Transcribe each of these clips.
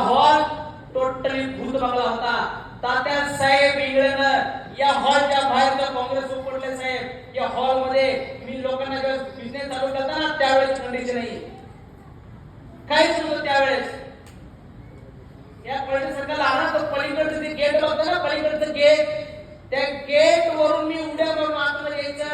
Hall totally भूत बंगला होता. तात्यासाहेब इंगळेनं या हॉलच्या बाहेर जर काँग्रेस उपटले साहेब, या हॉल मध्ये मी लोकांना जेव्हा बिझनेस चालू करता ना त्यावेळेस कंडिशन नाही काहीच नव्हतं त्यावेळेस. या पळणी सरकार आला तर पलीकडचं ते गेट होतं ना, पलीकडचं गेट, त्या गेट वरून मी उड्या मारून आतमध्ये यायचं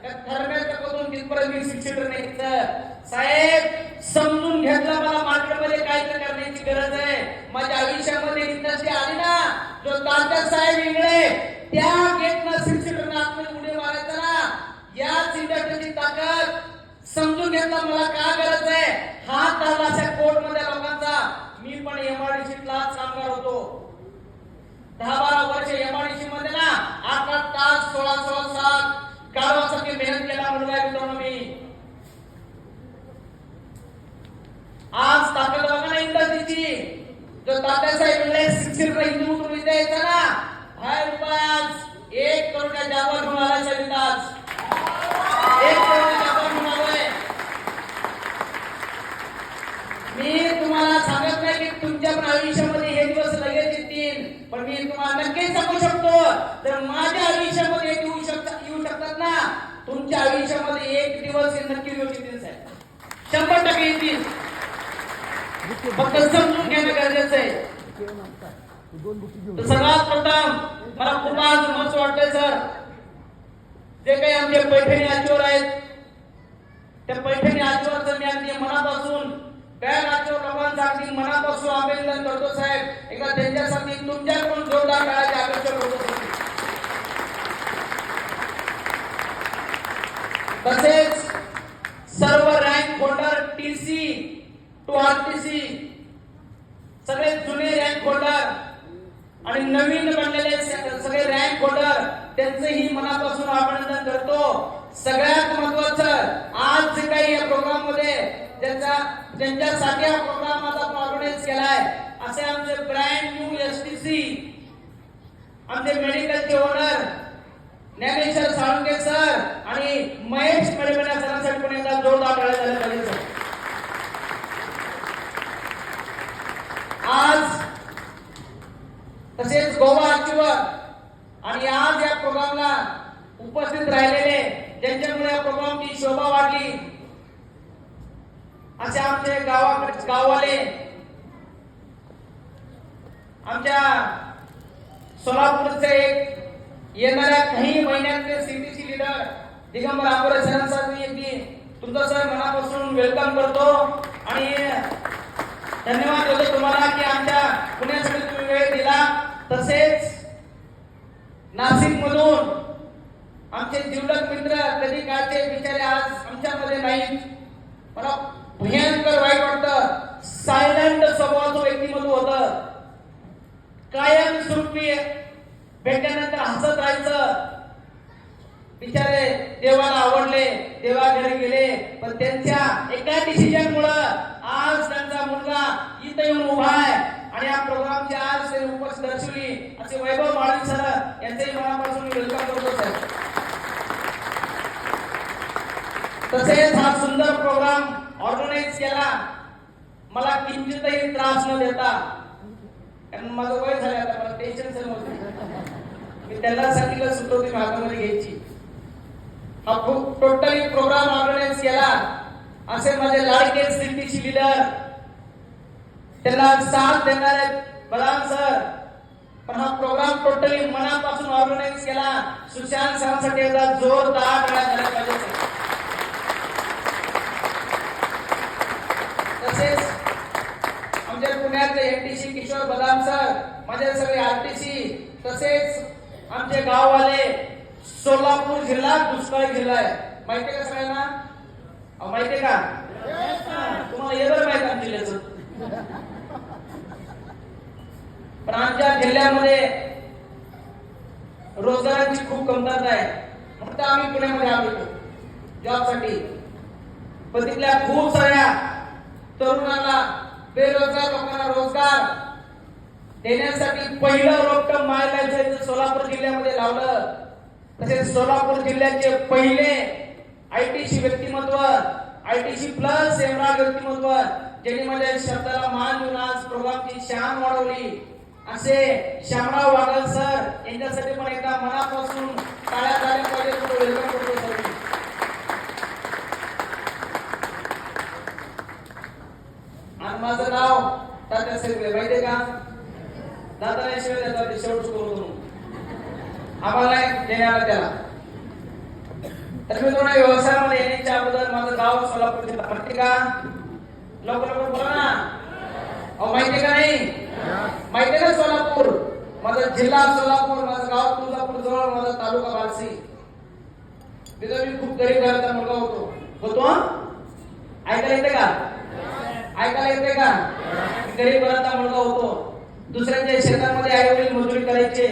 का थरम्याचं करून तिथपर्यंत मी 6 सीटर न्यायचं. साहेब समजून घेतलं मला मार्केटमध्ये काय करण्याची गरज आहे. माझ्या आयुष्यामध्ये इंडस्ट्री आली ना, जो तात्यासाहेब इंगळे त्या गेटनं 6 सीटर आतमध्ये उडी मारायचं ना, याच इंडस्ट्रीची ताकद समजून घेतलं मला काय गरज आहे. हात आला अशा कोर्ट मध्ये लोकांचा. मी पण एमआयडीसीतला कामगार होतो. 10-12 वर्ष एमआयडीसी मध्ये ना 8-8 तास 16-16 तास गावासाठी मेहनत केला मुलगा मित्रांनो मी. आज ताकद बघा ना इंडस्ट्रीची. जो तात्यासाहेब इंगळे 6 सीटर हिंदू उतरून द्यायचा ना, बाहेर रुपयात 1 करोड जागा घेऊन आला शनिताज. 1 करोड जागा घेऊन आलोय. मी तुम्हाला सांगत नाही की तुमच्या पण आयुष्यामध्ये हे दिवस लगेच येतील, पण मी तुम्हाला नक्कीच सांगू शकतो तर माझ्या आयुष्यामध्ये येऊ शकतात ना, तुमच्या आयुष्यामध्ये एक दिवस हे नक्की येतील साहेब, 100% येतील. फक्त समजून घेणं गरजेचं आहे. सर्वात प्रथम मला खूप आज मस्त वाटतंय सर, जे काही आमचे पैठणी आजीवर आहेत त्या पैठणी आजीवरचं मी अगदी मनापासून त्या राज्यावर लोकांसाठी मनापासून अभिनंदन करतो साहेब. एकदा त्यांच्यासाठी तुमच्याकडून जोरदार टाळ्याची अपेक्षा करतो. तसेच सर्व rank holder TC to RTC, सगळे जुने रँक होल्डर आणि नवीन बनलेले सगळे रँक होल्डर त्यांचंही मनापासून अभिनंदन करतो. सगळ्यात महत्वाचं आज जे काही या प्रोग्राम मध्ये ज्यांच्यासाठी हा प्रोग्रामाचा ऑर्गनाइज केलाय असे आमचे ब्रँड न्यू एसटीसी, आमचे मेडिकलचे ओनर ज्ञानेश्वर साळुंके सर आणि महेश मेळमेणा सरांसाठी पण एकदा जोरदार टाळ्या झाल्या पाहिजे. आज तसेच गोवा अचीवर आणि आज या प्रोग्रामला उपस्थित राहिलेले ज्यांच्यामुळे या प्रोग्रामची शोभा वाढली असे आमचे गाववाले, आमच्या सोलापूरचे येणाऱ्या काही महिन्यातले सीटीसी लीडर दिगंबर आंबोरे सरांसाठी तुमचं सर मनापासून वेलकम करतो आणि धन्यवाद देतो तुम्हाला की आमच्या पुण्यासाठी तुम्ही वेळ दिला. तसेच नाशिक मधून आमचे जिवलग मित्र कधी काळचे बिचारे आज आमच्यामध्ये नाहीत. मला भयंकर वाईट वाटतं. सायलेंट स्वभावाचं व्यक्तिमत्व होतं. कायम स्वरूपी भेटल्यानंतर हसत राहायचं. बिचारे देवाला आवडले, देवाघरी गेले, पण त्यांच्या एका डिसिजन मुळे आज त्यांचा मुलगा इथं येऊन उभा आहे आणि या प्रोग्रामची आज ते उपस्थित दर्शवली असे वैभव माळी सर यांचेही मनापासून वेलकम करतो साहेब. तसेच हा सुंदर प्रोग्राम ऑर्गनाइज केला मला किंचितही त्रास न देता, कारण माझं वय झालं आता मला टेन्शन नव्हतं. मी त्यांना सांगितलं सुटवती भागामध्ये घ्यायची. हा टोटली प्रोग्राम ऑर्गनाइज केला असे माझे लाडके सीटीसी लीडर, त्यांना साथ देणारे बलराम सर. पण हा प्रोग्राम टोटली मनापासून ऑर्गनाइज केला सुशांत सरांसाठी एकदा जोरदार टाळ्या झाल्या पाहिजे. तसेच आमच्या पुण्यातले एमटीसी किशोर बदाम सर, माझे सगळे आरटीसी, तसेच आमचे गाववाले. सोलापूर जिल्हा दुष्काळी जिल्हा आहे माहितीये का सगळ्यांना? माहितीये का? तुम्हाला एवढं माहिती आमच्या जिल्ह्याचं. पण आमच्या जिल्ह्यामध्ये रोजगाराची खूप कमतरता आहे. फक्त आम्ही पुण्यामध्ये आलो जॉबसाठी, पण तिथल्या खूप साऱ्या तरुणांना, बेरोजगार लोकांना रोजगार देण्यासाठी पहिलं रोपटं मायला सोलापूर जिल्ह्यामध्ये लावलं. तसेच सोलापूर जिल्ह्याचे पहिले आयटीसी व्यक्तिमत्व, आयटीसी प्लस एमराड व्यक्तिमत्व ज्यांनी माझ्या शब्दाला मान देऊन आज प्रोग्रामची शान वाढवली असे श्यामराव वागल सर यांच्यासाठी पण एकदा मनापासून टाळ्या झाल्या पाहिजे. वेलकम करतो सर. आणि माझं नाव तात्या सेगळे माहितीये का? दादाने शिवाय देतात ते शेवट करू आम्हाला देण्याला त्याला. तर मित्रांनो व्यवसायामध्ये येण्याच्या अगोदर माझं गाव सोलापूर जिल्हा माहिती का? लवकर लवकर बोला ना. अहो माहिती का नाही? माहिती ना सोलापूर. माझा जिल्हा सोलापूर, माझं गाव तुळजापूर जवळ, माझा तालुका बार्शी. तिथं मी खूप गरीब घराचा मुलगा होतो. ऐकायला येते का? ऐकायला येते का? गरीब घराचा मुलगा होतो. दुसऱ्यांच्या शेतामध्ये आई वडील मजुरी करायचे.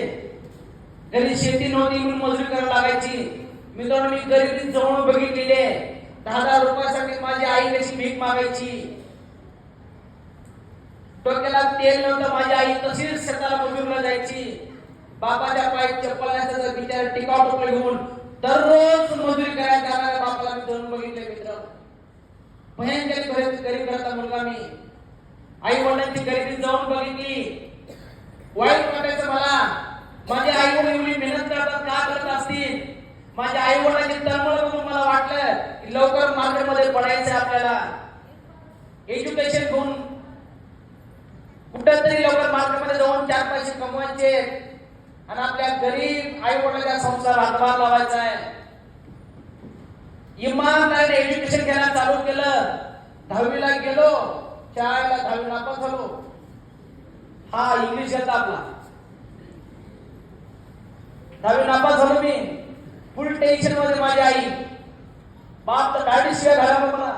घरी शेती नव्हती म्हणून मजुरी करायला लागायची. मित्रांनो मी गरिबी जवळ बघितलेले. 10,000 रुपयासाठी माझी आई कशी भीक मागायची. डोक्याला तेल नव्हतं, माझी आई तशीच शेताला मजुरीला जायची. बापाच्या पायात चप्पल नसतं, बिचारा टिकाव टोपले घेऊन दररोज मजुरी करायला जाणाऱ्या बापाला मी जाऊन बघितले. मित्र भयंकर गरीब घराचा मुलगा मी. आई वडिलांची गरिबी जाऊन बघितली. वाईट वाटायचं मला. माझे आई वडील एवढी मेहनत करतात का करत असतील. माझ्या आई वडिलांची तळमळ बघून मला वाटलं की लवकर मार्केटमध्ये पडायचं आपल्याला. एज्युकेशन घेऊन कुठेतरी लवकर मार्केटमध्ये जाऊन 4 पैसे कमवायचे आणि आपल्या गरीब आई वडिलांचा संसार हातभार लावायचा आहे. इमानदारीने एज्युकेशन घ्यायला चालू केलं. 10वीला गेलो, शाळेला 10वी नापास झालो. हा इंग्लिश घेता आपला. 10वी नापास झालो मी. फुल टेन्शन मध्ये माझी आई. बाप तर गाडी शिवाय घाला मला.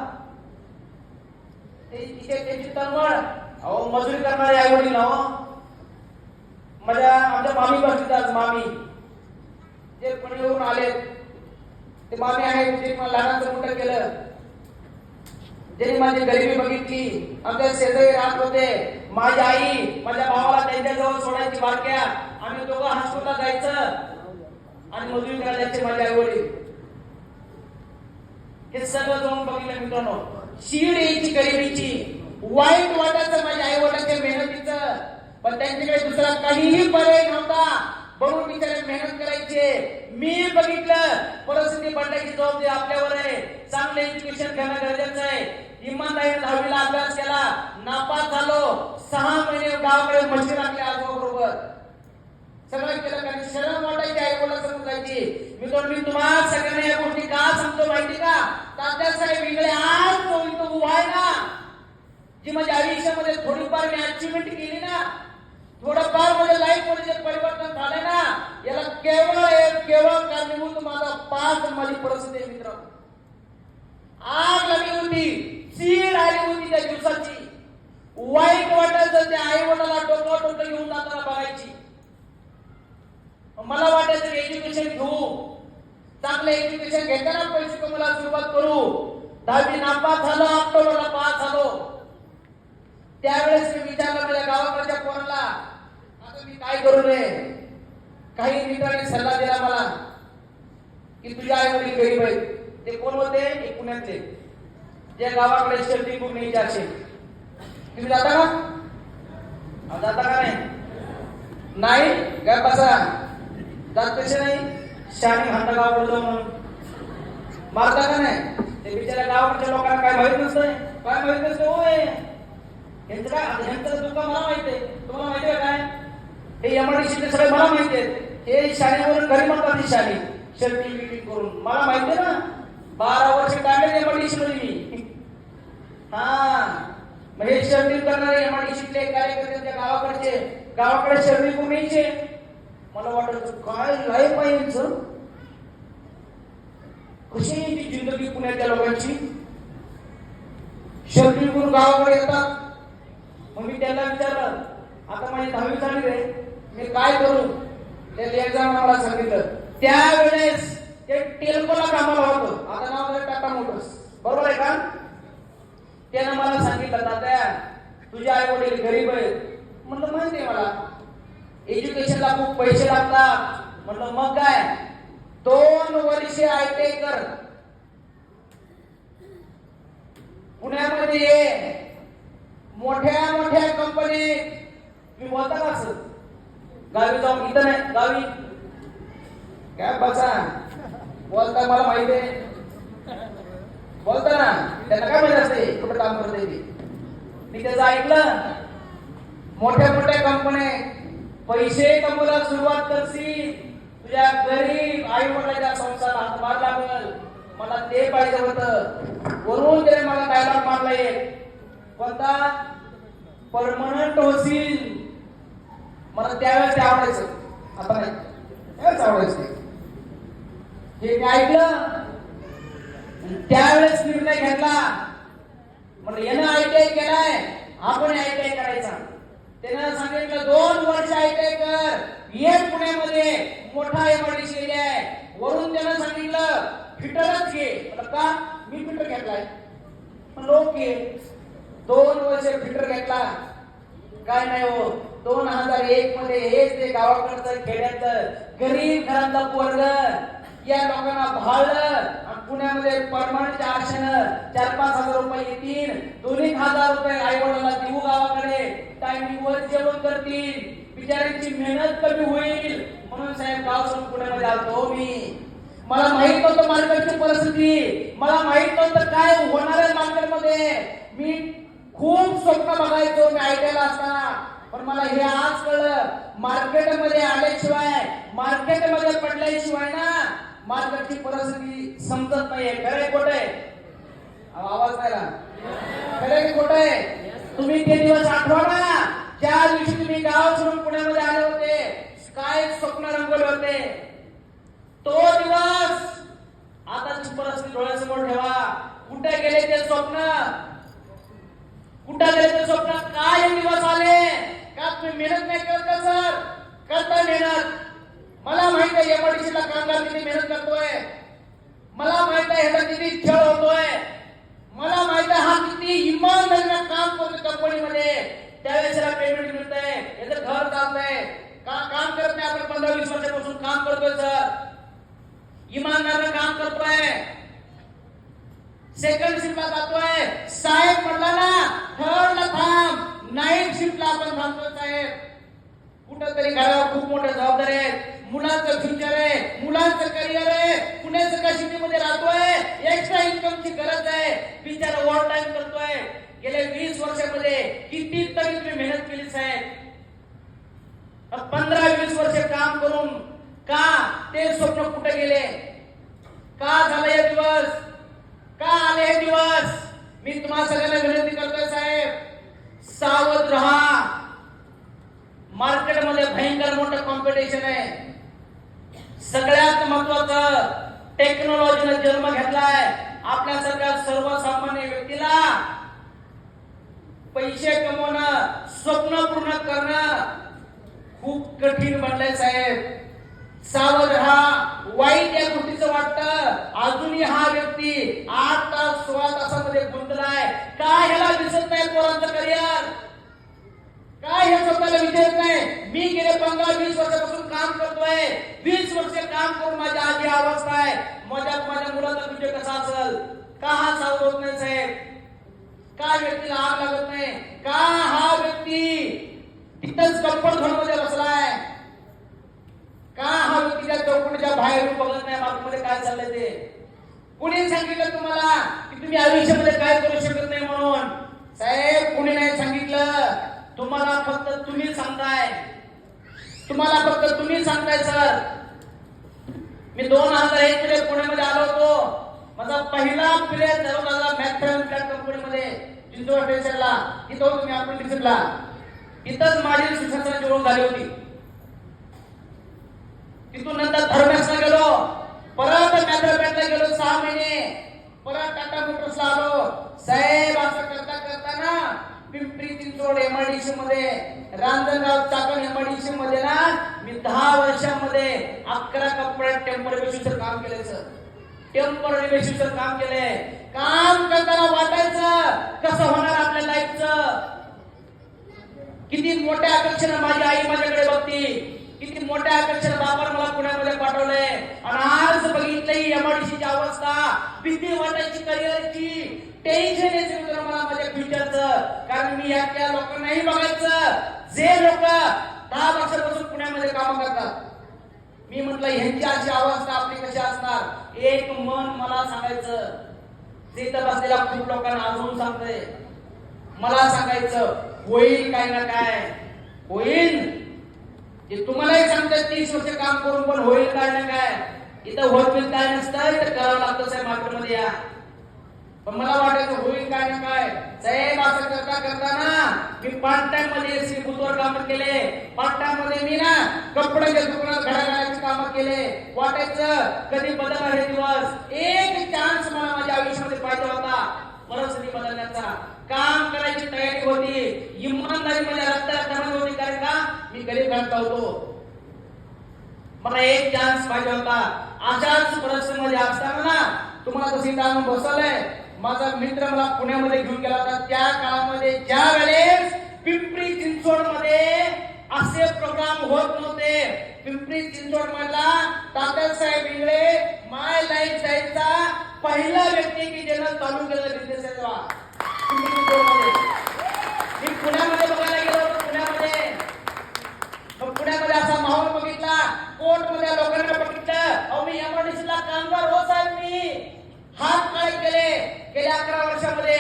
तिथे त्याची तळमळ. अहो मजुरी करणारे आई वडील हो. आमच्या मामी बसली आज मामी जे पुण्यावरून आले ते मामी आहेत. ते मला लहानाचं मोठं केलं. ज्यांनी माझी गरिबी बघितली. आमच्या शेजारी राहत होते. माझी आई माझ्या भावाला त्यांच्याजवळ सोडायची बारक्या. आम्ही दोघं हायस्कूलला जायचं आणि मजुरी करायला जायचे माझे आई वडील. हे सगळं जाऊन बघितलं मित्रांनो. शीड यायची गरिबीची. वाईट वाटायचं माझ्या आई वडिलांच्या मेहनतीचं. पण त्यांच्याकडे दुसरा काहीही पर्याय नव्हता. म्हणून बिचारे मेहनत करायचे. मी बघितलं परिस्थिती पडण्याची जबाबदारी आपल्यावर आहे. चांगलं एज्युकेशन घेणं गरजेचं आहे. इमानदारीने 10वीला अभ्यास केला, नापास झालो. 6 महिने गावाकडे म्हशी राखल्या आजोबरोबर. सगळं केलं कारण शरम वाटायची आई वडिलांसमोर जायची. मी तुम्हाला सगळ्यांना या गोष्टी का सांगतो माहिती का? तात्यासाहेब वेगळे आज तो इथं उभा आहे ना, जी माझ्या आयुष्यामध्ये थोडीफार मी अचिव्हमेंट केली ना, थोडंफार माझ्या लाईफ मध्ये जे परिवर्तन झाले ना, याला केवळ कारणीभूत माझा पास माझी परिस्थिती आहे मित्र. आग लागली होती, चीड आली होती त्या दिवसाची. वाईट वाटायचं त्या आई वडिलांना डोकं घेऊन जाताना बघायची. मला वाटायचं एज्युकेशन घेऊ, चांगलं एज्युकेशन घेताना पैसे कमवायला सुरुवात करू. 10वी नापास झालो, ऑक्टोबरला पास झालो. त्यावेळेस मी विचारलं माझ्या गावाकडच्या पोराला, आता मी काय करू नये. काही मित्रांनी सल्ला दिला मला की तुझ्या आई वडील गरीब आहेत. ते कोण होते? एक पुण्यातले जे गावाकडे शेती करून यायचे असेल. तुम्ही जाता का? जाता का नाही? काय बसा जात कसे नाही. शाणी हाता गावाकडे जाऊ म्हणून मारता का नाही? ते बिचाऱ्या गावाकडच्या लोकांना काय माहित नसतंय. काय माहित नसतं होय. यांचं काय यांचं दुःख मला माहिती आहे. तुम्हाला माहिती आहे काय? हे एमआयडीसी सगळे मला माहिती आहे. हे शाळेवरून घरी म्हणतात ही शाळी शर्टी बिटी करून. मला माहिती आहे ना, 12 वर्ष काढले एमआयडीसी मध्ये मी. हा मग हे शर्टी करणारे एमआयडीसीतले कार्यकर्ते गावाकडे शर्टी करून यायचे. मला वाटत काय लाईफ आहे यांचं. कशी ती जिंदगी पुण्याच्या लोकांची. शर्टी करून गावाकडे येतात. मग मी त्यांना विचारलं, आता माझी 10वी झाली रे, मी काय करू? त्याला एक्झाम मला सांगितलं. त्यावेळेस ते टेल्कोला कामाला होतं. आता नाव आहे टाटा मोटर्स, बरोबर आहे का? त्यानं मला सांगितलं, दादा तुझे आई वडील गरीब आहेत. म्हणलं माहिती आहे मला. एज्युकेशनला खूप पैसे लागतात. म्हणलं मग काय, 2 वर्षे आयटीआय कर, पुण्यामध्ये ये, मोठ्या मोठ्या कंपनी मी बोलता का असं गावी जाऊन इथं नाही गावी काय बसा बोलता मला माहिती आहे बोलता ना त्यांना काय माहिती असते कुठं काम करते ते मी त्याचं ऐकलं मोठ्या मोठ्या कंपन्या पैसे कमवायला सुरुवात करशील तुझ्या गरीब आई वडिलांच्या संसाराला हातभार लागल मला ते पाहिजे होतं वरून त्याने मला डायलॉग मारला एक कोणता परमनंट होशील मला त्यावेळेस ते आवडायचं आता नाही त्यावेळेस आवडायचं हे मी ऐकलं त्यावेळेस निर्णय घेतला म्हणजे यानं आयटीआय केलाय आपण आयटीआय करायचा त्यानं सांगितलं 2 वर्ष आयटीआय कर ये पुण्यामध्ये मोठा एमआयडीसी केली आहे वरून त्यानं सांगितलं फिटरच घे मतलब का मी फिटर घेतलाय लोक घे 2 वर्ष फिटर घेतला काय नाही हो 2001 मध्ये हेच ते गावाकडचं खेड्यातलं गरीब घरातला पोरग या लोकांना भाळलं आणि पुण्यामध्ये परमानंटच्या आशेनं 4-5 हजार रुपये येतील 2,000 रुपये आई वडिलांना देऊ गावाकडे टायमिंगवर जेवण करतील बिचाऱ्यांची मेहनत कमी होईल म्हणून साहेब गाव सोडून पुण्यामध्ये आलो मी मला माहित नव्हतं मार्केटची परिस्थिती मला माहित नव्हतं काय होणार आहे मार्केटमध्ये मी खूप स्वप्न बघायचो मी आयटीआयला असताना पण मला हे आज कळलं मार्केटमध्ये आल्याशिवाय मार्केटमध्ये पडल्याशिवाय ना मार्केटची परिस्थिती समजत नाहीये खरे खोटे आवाज नाही खरे खोटे तुम्ही ते दिवस आठवा ना ज्या दिवशी तुम्ही गाव सोडून पुण्यामध्ये आले होते काय स्वप्न रंगवले होते तो दिवस आताची परिस्थिती डोळ्यासमोर ठेवा कुठे गेले ते स्वप्न कुठे गेले ते स्वप्न काय दिवस आले का तुम्ही मेहनत नाही करत का सर करता मेहनत मला माहित आहे एमआयडीसीला कामगार किती मेहनत करतोय मला माहित आहे ह्याचा किती छळ होतोय मला माहित आहे हा किती इमानदारीने काम करतो कंपनीमध्ये त्यावेळेस त्याला पेमेंट मिळतंय याचं घर चालतंय काम करत नाही आपण 15-20 वर्षापासून काम करतोय सर इमानदारीने काम करतोय सेकंड शिफ्टला जातोय साहेब म्हटला ना थर्डला थांब नाईट शिफ्टला आपण थांबतोय साहेब कुठंतरी घरावर खूप मोठ्या जबाबदारी आहेत मुलांचं फ्युचर आहे मुलांचं करिअर आहे पुण्याच्या सिटीमध्ये राहतोय एक्स्ट्रा इन्कमची गरज आहे बिचारा ओव्हर टाइम करतोय गेल्या 20 वर्षामध्ये किती तरी तुम्ही मेहनत केली साहेब 15-20 वर्ष काम करून का ते स्वप्न कुठे गेले का झाले हे दिवस का आले हे दिवस मी तुम्हाला सगळ्यांना विनंती करतोय साहेब सावध रहा मार्केटमध्ये भयंकर मोठं कॉम्पिटिशन आहे सगळ्यात महत्वाचं टेक्नॉलॉजीने जन्म घेतलाय आपल्यासारख्या सर्वसामान्य व्यक्तीला पैसे कमवणं स्वप्न पूर्ण करणं खूप कठीण बनलंय साहेब सावध राहा वाईट या गोष्टीचं वाटतं अजूनही हा व्यक्ती 8 तास 16 तासामध्ये गुंतलाय का ह्याला दिसत नाही पोरांचं करिअर काय हे स्वतःला विचारत नाही मी गेले 15-20 वर्षापासून काम करतोय 20 वर्ष काम करून माझी आजी अवस्था आहे माझ्या मुलाचा फ्युचर कसा असेल का हा सावध होत नाही साहेब का व्यक्तीला आग लागत नाही का हा व्यक्ती तिथंच कम्फर्ट झोन मध्ये बसलाय का हा व्यक्तीच्या चौकटीच्या बाहेर बघत नाही मार्केटमध्ये काय चाललंय ते कुणी सांगितलं तुम्हाला की तुम्ही आयुष्यामध्ये काय करू शकत नाही म्हणून साहेब कुणी नाही सांगितलं तुम्हाला फक्त तुम्ही सांगताय सर मी 2001 मध्ये पुण्यामध्ये आलो होतो माझा पहिला पिरियड झाला मॅथ्स कंपनीमध्ये जिंतूर स्टेशनला तिथं होतो मी आपण डिसिप्ला तिथंच माझी सुशासनाची ओळख झाली होती तिथून नंतर धर्मेशला गेलो परत मॅथ्सला गेलो 6 महिने परत टाटा मोटर्सला आलो साहेब असं करता ना पिंपरी चिंचवड एमआयडीसी मध्ये रांजणगाव चाकण एमआयडीसी मध्ये ना मी 10 वर्षांमध्ये 11 कंपन्यात टेम्पररी बेसिसवर काम केलंय सर टेम्पररी बेसिसवर काम केलंय काम करताना वाटायचं कसं होणार आपल्या लाईफचं किती मोठ्या अपेक्षेने माझी आई माझ्याकडे बघती किती मोठ्या अपेक्षेने बापाने मला पुण्यामध्ये पाठवलंय आणि आज बघितलंय एमआयडीसीची अवस्था भीती वाटायची करिअरची टेन्शन यायचं मित्र मला माझ्या फ्युचरचं, कारण मी या लोकांनाही बघायचं जे लोक 10 वर्षापासून पुण्यामध्ये काम करतात. मी म्हटलं ह्यांची अशी अवस्था आपली कशी असणार. एक मन मला सांगायचं, तिथं बसलेल्या खूप लोकांना अजून सांगतंय, मला सांगायचं होईल काय ना काय होईल. जे तुम्हालाही सांगतात 30 वर्ष काम करून पण होईल काय ना काय. इथं होत बिल काय नसतं, इथं करावं लागतं साहेब मार्केटमध्ये या. पण मला वाटायचं होईल काय ना काय. साहेब असं करताना मी पार्ट टाइम मध्ये श्री बुधवार काम केले, पार्ट टाइम मध्ये मी ना कपड्याच्या दुकानात घड्या घालायची कामं केले. वाटायचं कधी बदलणार हे दिवस. एक चान्स मला माझ्या आयुष्यामध्ये पाहिजे होता परिस्थिती बदलण्याचा. काम करायची तयारी होती, इमानदारी माझ्या रक्तात जमत होती, कारण का मी गरीब घालता होतो. मला एक चान्स पाहिजे होता. अशाच परिस्थितीमध्ये असताना ना तुम्हाला कशी जाणून बसवलंय. माझा मित्र मला पुण्यामध्ये घेऊन गेला होता. त्या काळामध्ये ज्या वेळेस पिंपरी चिंचवड मध्ये असे प्रोग्राम होत नव्हते. पिंपरी चिंचवड मधला तात्यासाहेब इंगळे माय लाईफ स्टाईलचा पहिला व्यक्ती की ज्यानं चालू केलं बिझनेस आहे तेव्हा पिंपरी चिंचवडमध्ये. मी पुण्यामध्ये बघायला गेलो होतो. पुण्यामध्ये असा माहोल बघितला, कोर्टमध्ये लोकांना बघितलं. अहो मी एमआयडीसीला कामगार हो साहेब, मी हात काय केले गेल्या 11 वर्षामध्ये.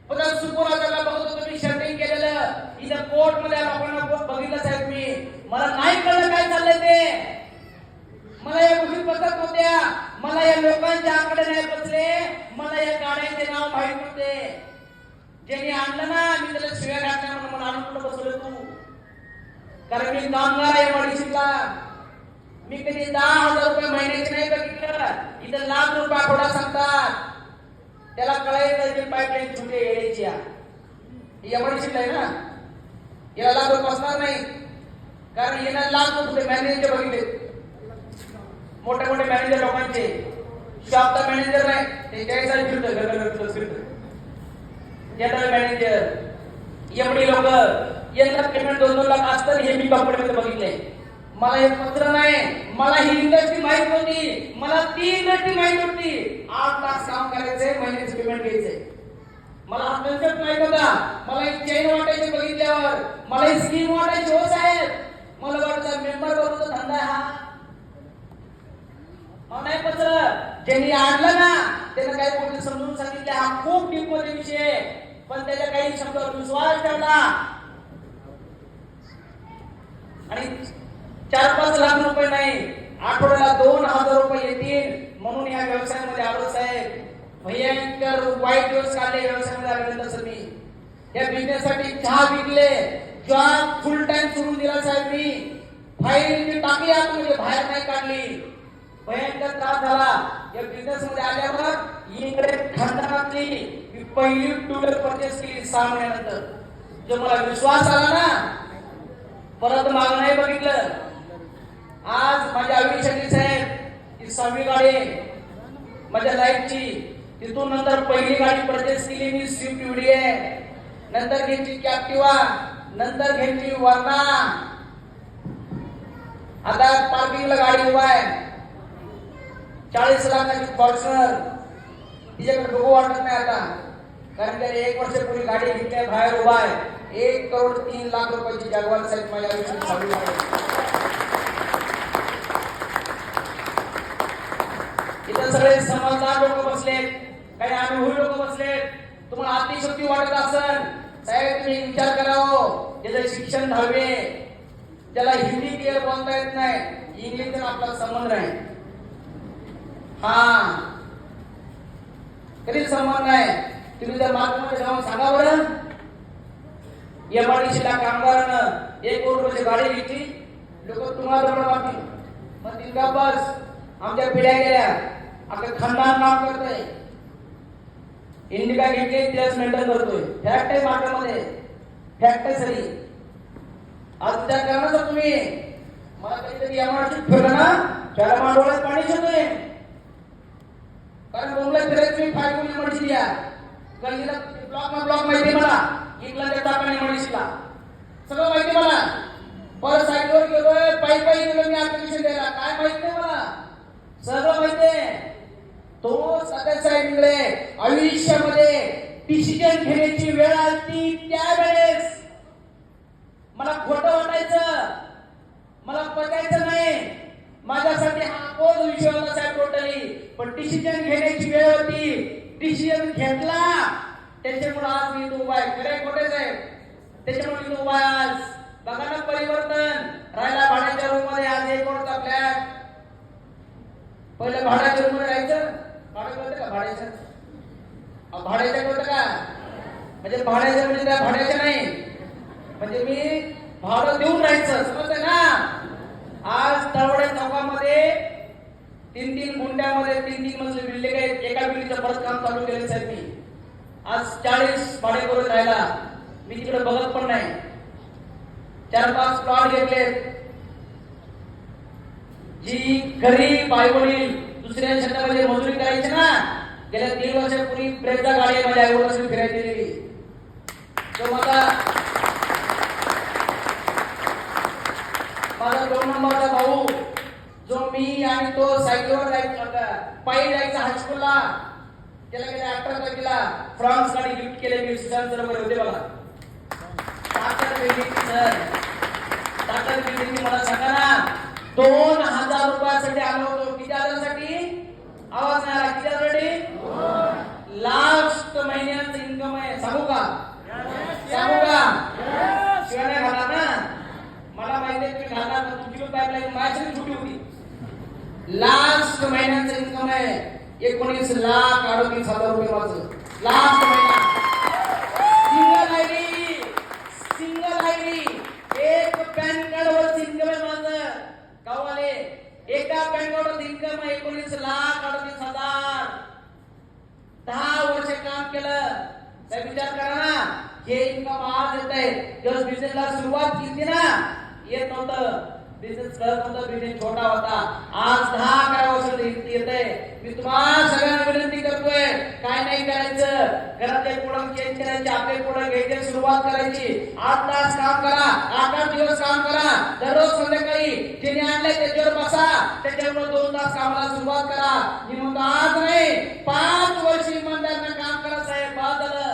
पुन्हा सुपरवायझरला बघत होतो मी, शर्टिंग केलेलं. इथं कोर्टमध्ये लोकांना बघितलं साहेब मी. मला नाही कळलं काय चाललंय ते. मला या गोष्टी पसंत नव्हत्या. मला या लोकांच्या आकडे नाही बसले. मला या गाड्यांचे नाव माहित नव्हते. ज्यांनी आणलं ना मी त्याला शिव्या घातल्या म्हणून मला आणून कुठं बसवलं तू. कारण मी कामगार आहे एमआयडीसीला. मी कधी 10,000 रुपये महिन्याचे नाही बघितलं. इथं लाख रुपये आठवडा सांगतात. त्याला कळायचं की पाईपलाईन छोटे येण्याची एमआयडीसीला आहे ना, याला लाख रुपये बसणार नाही. कारण येणार लाख रुपये मॅनेजर बघितले, मोठे मोठे मॅनेजर लोकांचे. शॉपचा मॅनेजर नाही, ते त्यासाठी फिरतो जनरल मॅनेजर एवढी लोक यांना पेमेंट 2-2 लाख असतं. हे मी कंपनीमध्ये बघितले. मला हे पत्र नाही, मला ही इंडस्ट्री माहित नव्हती. मला ती इंडस्ट्री माहित होती. 8 तास काम करायचंय, महिन्याचं पेमेंट घ्यायचंय. मला हा कन्सेप्ट माहित होता. मला एक चेन वाटायचे बघितल्यावर, मला ही स्कीम वाटायची हो साहेब. मला वाटतं मेंबर बरोबर धंदा हा नाही पत्र. ज्यांनी आणलं ना त्यानं काही गोष्टी समजून सांगितले. हा खूप डीप मध्ये विषय, पण त्याच्या काही शब्दावर विश्वास ठेवला आणि 4-5 लाख रुपये नाही, आठवड्याला 2,000 रुपये येतील म्हणून या व्यवसायामध्ये आलो साहेब. भयंकर वाईट दिवस काढले व्यवसायामध्ये आल्यानंतर मी या बिझनेस साठी चहा विकले, जॉब फुल टाइम सोडून दिला साहेब. मी फाईल टाकली आतमध्ये, बाहेर नाही काढली. भयंकर त्रास झाला. या बिझनेस मध्ये आल्यावर इकडे खंडातली मी पहिली 2 व्हीलर परचेस केली 6 महिन्यानंतर. जो मला विश्वास आला ना, परत मागं नाही बघितलं. आज माझ्या आयुष्याची साहेब ही 6वी गाडी माझ्या लाईफची. तिथून नंतर पहिली गाडी परचेस केली मी स्विफ्ट आहे, नंतर घेतली कॅप्टिवा, नंतर घेतली वर्ना. आता पार्किंगला गाडी उभा आहे 40 लाखाची फॉर्च्युनर. तिच्याकडे बघू वाटत नाही आता, कारण त्याने 1 वर्षापूर्वी गाडी घेतली, बाहेर उभा आहे. 1,03,00,000 रुपयाची जगवान साहेब माझ्या आयुष्यात चालू आहे. इथं सगळे समजदार लोक बसलेत, काही अनुभवी लोक बसलेत. तुम्हाला अतिशक्ती वाटत असेल साहेब, तुम्ही विचार करावं. ज्याचं शिक्षण 10वी, ज्याला हिंदी क्लिअर बोलता येत नाही, इंग्लिशचा आपला संबंध नाही. हा कधीच संबंध नाही. तुम्ही जर मार्केटमध्ये जाऊन सांगा बरं, एमआयडीसीला कामगारानं 1 कोटी रुपयाची गाडी घेतली, लोक तुम्हाला मारतील. मग ती का बस आमच्या पिढ्या गेल्या, आपलं खानदान काम करतोय. इंडिका घेतली, तिलाच मेंटेन करतोय. फॅक्ट आहे मार्केटमध्ये, फॅक्ट आहे सरी. आज विचार करा ना सर तुम्ही. मला कधीतरी एमआयडीसीत फिरलं ना, त्याला माझ्या डोळ्यात पाणी येतोय. कारण मुंबईत फिरायचं मी 5 गुण एमआयडीसी या गल्लीला ब्लॉक माहिती मला. इथला त्या टाकाने एमआयडीसीला सगळं माहिती मला. पर साईडवर गेलोय, पायी गेलो मी ऍप्लिकेशन द्यायला, काय माहित नाही मला, सगळं माहिती आहे. तो सध्या तात्यासाहेब इंगळे आयुष्यामध्ये डिसिजन घेण्याची वेळ आली त्यावेळेस मला खोटं वाटायचं, मला पटायचं नाही, माझ्यासाठी हा बोध विषय होता साहेब टोटली. पण डिसिजन घेण्याची वेळ होती, डिसिजन घेतला, त्याच्यामुळे आज मी उभा आहे. खरे खोटे साहेब, त्याच्यामुळे मी उभा आहे आज. बघा ना परिवर्तन. राहिला भाड्याच्या रूम मध्ये, आज 1 करोडचा फ्लॅट. पहिलं भाड्याच्या रूम मध्ये राहायचं, भाडं कळतं का भाड्याचं? भाड्याचं कळतं का? म्हणजे भाड्याचं म्हणजे त्या भाड्याचं नाही, म्हणजे मी भाडं देऊन राहायचं, समजतंय ना? आज तळवडे चौकामध्ये 3-3 गुंठ्यामध्ये 3-3 मजली बिल्डिंग आहेत. एका बिल्डिंगचं परत काम चालू केलं साहेब मी. आज 40 भाडे करून राहिला. मी तिकडे बघत पण नाही. 4-5 प्लॉट घेतलेत. जी गरीब आई वडील दुसऱ्या शेतामध्ये मजुरी करायची ना, गेल्या 3 वर्षापूर्वी ब्रेकचा गाडी माझ्या आई वडिलांनी फिरायला दिलेली. तो माझा 2 नंबरचा भाऊ, जो मी आणि तो सायकलवर जायचा, पायी जायचा हायस्कूलला, त्याला गेल्या 18 तारखेला फ्रान्स गाडी गिफ्ट केले. मी सर होते बघा. मला सांगा ना, 2000 रुपयासाठी आलो होतो. किती आल्यासाठी? आवाज नाही आला. किती आल्यासाठी? लास्ट महिन्याचं इन्कम आहे. सांगू का? सांगू का? शिवाय घाला ना, मला माहिती आहे तुम्ही घालणार. तुमची पाईपलाईन माझ्यासाठी छोटी होती. लास्ट महिन्याचं इन्कम आहे 19,38,000 रुपये माझं. लास्ट महिना. सिंगल आयडी एक पॅन कार्ड वर इन्कम आहे माझं. गावाले एका पॅन कार्ड वर इन्कम आहे 19,38,000. 10 वर्ष काम केलं साहेब. विचार करा ना, हे इन्कम आज येत आहे. जेव्हा बिझनेसला सुरुवात केली ना, येत नव्हतं. बिझनेस कळत नव्हता, बिझनेस छोटा होता. आज 10-11 वर्ष येत आहे. मी तुम्हाला सगळ्यांना विनंती करतोय, काय नाही करायचं. घरातले प्रोडक्ट चेंज करायचे, आपले प्रोडक्ट घ्यायचे, सुरुवात करायची. 8 तास काम करा, 8 दिवस काम करा. दररोज संध्याकाळी ज्याने आणलंय त्याच्यावर बसा, त्याच्यावर 2 तास कामाला सुरुवात करा. मी म्हणतो आज नाही, 5 वर्ष इमानदारीने काम करा साहेब. बाद झालं.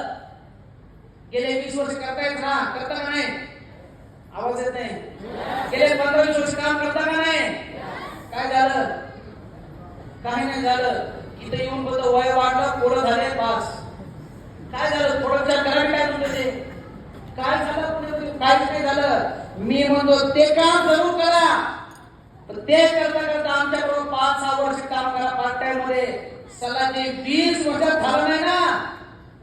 गेले 20 वर्ष करतायत ना, करता का नाही? आवाज येत नाही. गेले 15-20 वर्ष काम करता का नाही? काय झालं? काही नाही झालं. इथे येऊन बोलतो वय वाढलं, पोरं झाले पास. काय झालं? थोडं विचार करावे काय तुमचं ते? काय झालं? काहीच नाही झालं. मी म्हणतो ते काम जरूर करा, पण ते करता करता आमच्या बरोबर 5-6 वर्ष काम करा पार्ट टाइम मध्ये. सला जे 20 वर्षात झालं नाही ना,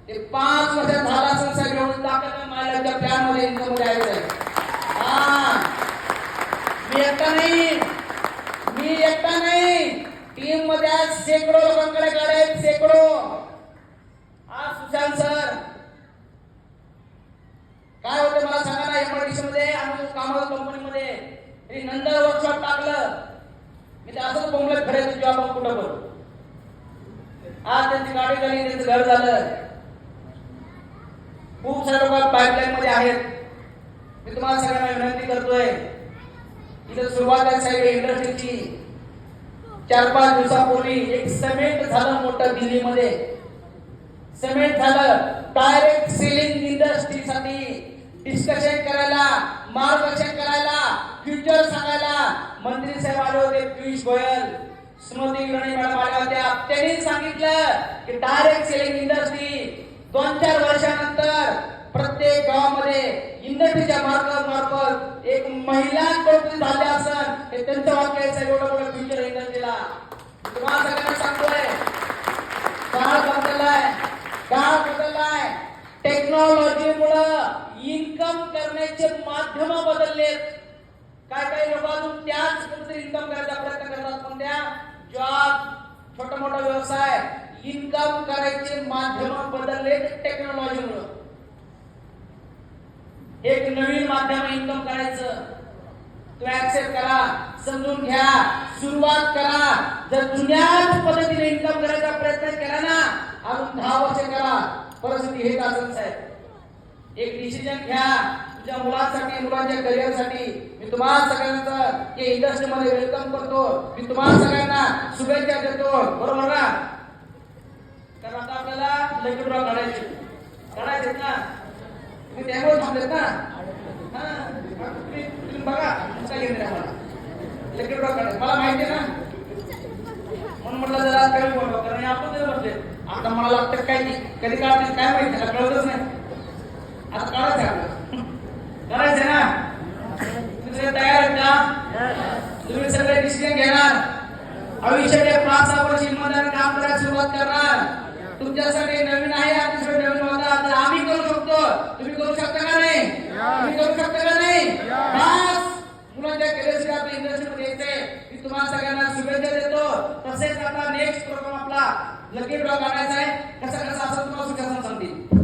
ते 5 वर्षात झाला असेल साहेब. एवढी ताकद माझ्या प्लॅन मध्ये इन्कम मध्ये आहे. मी एकटा नाही, टीम मध्ये आज शेकडो लोकांकडे गाड्या आहेत, शेकडो. आज सुशांत सर काय होते मला सांगा ना, एमआरडीसी मध्ये आम्ही कामाला कंपनीमध्ये नंतर वर्कशॉप टाकलं. मी ते असंच बोंबलत फिरायचं जॉब आपण कुठं पण. आज त्यांची गाडी झाली, त्यांचं घर झालं. खूप सारे लोक पाईपलाईन मध्ये आहेत. मी तुम्हाला सगळ्यांना विनंती करतोय, इथं सुरुवात आहे साहेब इंडस्ट्रीची. 4-5 दिवसापूर्वी एक सिमेंट झालं मोठं दिल्लीमध्ये. सिमेंट झालं. डायरेक्ट सेलिंग इंडस्ट्रीसाठी डिस्कशन करायला, मार्गदर्शन करायला, फ्युचर सांगायला मंत्री साहेब आले होते. पियुष गोयल, स्मृती इराणी मॅडम आल्या होत्या. त्यांनी सांगितलं की डायरेक्ट सेलिंग इंडस्ट्री 2-4 वर्षानंतर प्रत्येक गावामध्ये इंडस्ट्रीच्या मार्फत एक महिला कोणतरी झाले असेल. हे त्यांचं वाक्य आहे साहेब. एवढं मोठं फ्युचर इंडस्ट्रीला तुम्हाला सगळ्यांना सांगतोय. काळ बदललाय. टेक्नॉलॉजीमुळे इन्कम करण्याचे माध्यम बदललेत. काय लोक अजून त्याच कुठेतरी इन्कम करायचा प्रयत्न करतात, पण त्या जॉब, छोटा मोठा व्यवसाय, इन्कम करायचे माध्यम बदलले टेक्नॉलॉजीमुळे. एक नवीन माध्यम इन्कम करायचं, तो ऍक्सेप्ट करा, समजून घ्या, सुरुवात करा. जर जुन्याच पद्धतीने इन्कम करायचा प्रयत्न केला ना, अजून 10 वर्ष करा, परिस्थिती हेच असेल साहेब. एक डिसिजन घ्या तुझ्या मुलांसाठी, मुलांच्या करिअरसाठी. मी तुम्हाला सगळ्यांना या इंडस्ट्रीमध्ये वेलकम करतो. मी तुम्हाला सगळ्यांना शुभेच्छा देतो. बरोबर ना? कारण आता आपल्याला लकी ड्रॉ काढायचे ना. तुम्ही त्यामुळे थांबलेत ना. तुम्ही बघा काय घेणार आम्हाला लकी ड्रॉ काढायचं मला माहिती आहे ना. म्हणून म्हटलं जरा कमी बोलवा कारण आपण जर म्हटले आता मला लागतं काय नाही कधी काढते काय माहिती त्याला कळतच नाही. आता काढायचं आपलं करायचं ना. तुम्ही सगळे तयार आहेत का? तुम्ही सगळे डिसिजन घेणार आयुष्याच्या 5 वर्ष इमानदार काम करायला सुरुवात करणार. तुमच्यासाठी नवीन आहे आमच्यासाठी नवीन होता तर आम्ही करू शकतो. तुम्ही करू शकता का नाही? तुम्ही करू शकता का नाही? बस मुलांच्या करिअरसाठी आपल्या इंडस्ट्रीमध्ये यायचंय. मी तुम्हाला सगळ्यांना शुभेच्छा देतो. तसेच आता नेक्स्ट प्रोग्राम आपला लकी ड्रॉ काढायचा आहे. कसं असं तुम्हाला सुद्धा सांगतील.